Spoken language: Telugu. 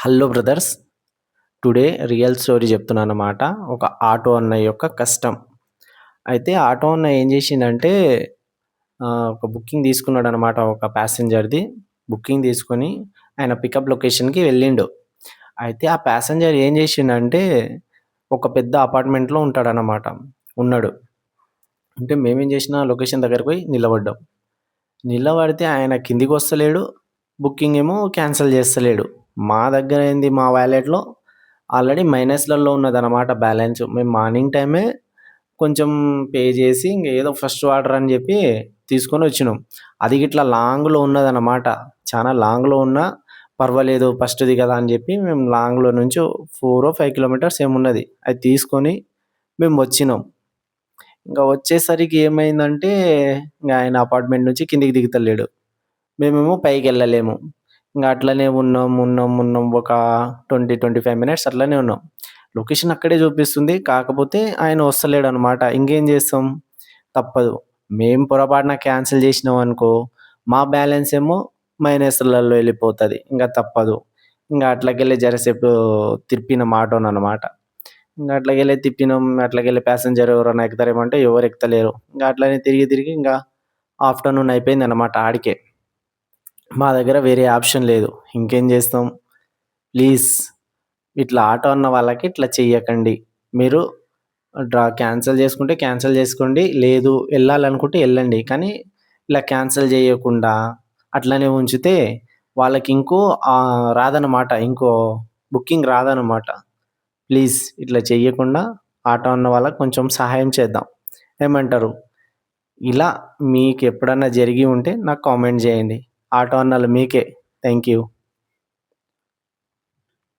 Hello brothers. Today real story చెప్తున్నానన్నమాట. ఒక ఆటో అన్నయ్య యొక్క కష్టం. అయితే ఆటో అన్నయ్య ఏం చేసిండంటే ఒక బుకింగ్ తీసుకున్నాడనమాట ఒక ప్యాసింజర్‌ది. బుకింగ్ తీసుకొని ఆయన పికప్ లొకేషన్‌కి వెళ్ళిండు. అయితే ఆ ప్యాసింజర్ ఏం చేసిండంటే ఒక పెద్ద అపార్ట్మెంట్‌లో ఉంటాడనమాట. ఉన్నాడు. అంటే మేమేం చేసినా లొకేషన్ దగ్గరికి పోయి నిలబడ్డాం. నిలబడితే ఆయన కిందికొస్తలేడు. బుకింగ్ ఏమో క్యాన్సిల్ చేస్తలేడు. మా దగ్గర ఏంది మా వాలెట్‌లో ఆల్రెడీ మైనస్‌లలో ఉన్నదనమాట బ్యాలెన్స్. మేము మార్నింగ్ టైమే కొంచెం పే చేసి ఇంక ఏదో ఫస్ట్ ఆర్డర్ అని చెప్పి తీసుకొనొచ్చినాం. అది గిట్లా లాంగ్‌లో ఉన్నదనమాట. చానా లాంగ్‌లో ఉన్నా పర్వాలేదు ఫస్ట్‌ది కదా అని చెప్పి మేము లాంగ్‌లో నుంచి 5 కిలోమీటర్స్ ఏమున్నది. అది తీసుకొని మేము వచ్చినాం. ఇంక వచ్చేసరికి ఏమైందంటే ఇంగ ఆయన అపార్ట్మెంట్ నుంచి కిందికి దిగుతలేడు. మేమేమో పైకెళ్ళలేము. ఇంగ అట్లనే ఉన్నాం. ఒక 25 మినిట్స్ అట్లనే ఉన్నాం. లొకేషన్ అక్కడే చూపిస్తుంది. కాకపోతే ఆయన వస్తలేడనమాట. ఇంకేం చేస్తాం? తప్పదు. మేము పొరపాటున క్యాన్సిల్ చేసినామనుకో, మా బ్యాలెన్స్ ఏమో మైనస్‌లలో ఎళ్ళిపోతది. ఇంగ తప్పదు. ఇంగ అట్లకెళ్ళి జరసేపు తిప్పినాం ఆటోననమాట. ఇంగ అట్లకెళ్ళి తిప్పినాం. అట్లకెళ్ళి ప్యాసింజర్ ఎవరైనా ఎక్కుతారేమో అంటే ఎవరు ఎక్కుతలేరు. ఇంగ అట్లనే తిరిగి ఇంగ ఆఫ్టర్‌నూన్ అయిపోయిందనమాట ఆడికే. మా దగ్గర వేరే ఆప్షన్ లేదు. ఇంకేం చేస్తాం? ప్లీజ్ ఇట్లా ఆటో అన్న వాళ్ళకి ఇట్లా చెయ్యకండి. మీరు క్యాన్సిల్ చేసుకుంటే క్యాన్సిల్ చేసుకోండి. లేదు ఎళ్ళాలనుకుంటే ఎళ్ళండి. కానీ ఇలా క్యాన్సిల్ చేయకుండా అట్లనే ఉంచితే వాళ్ళకి రాదనమాట. ఇంకో బుకింగ్ రాదనమాట. ప్లీజ్ ఇట్లా చెయ్యకుండా ఆటో అన్న వాళ్ళకి కొంచెం సహాయం చేద్దాం. ఏమంటారు? ఇలా మీకెప్పుడన్నా జరిగి ఉంటే నాకు కామెంట్ చేయండి. ఆటో అన్నలు మీకే. Thank you.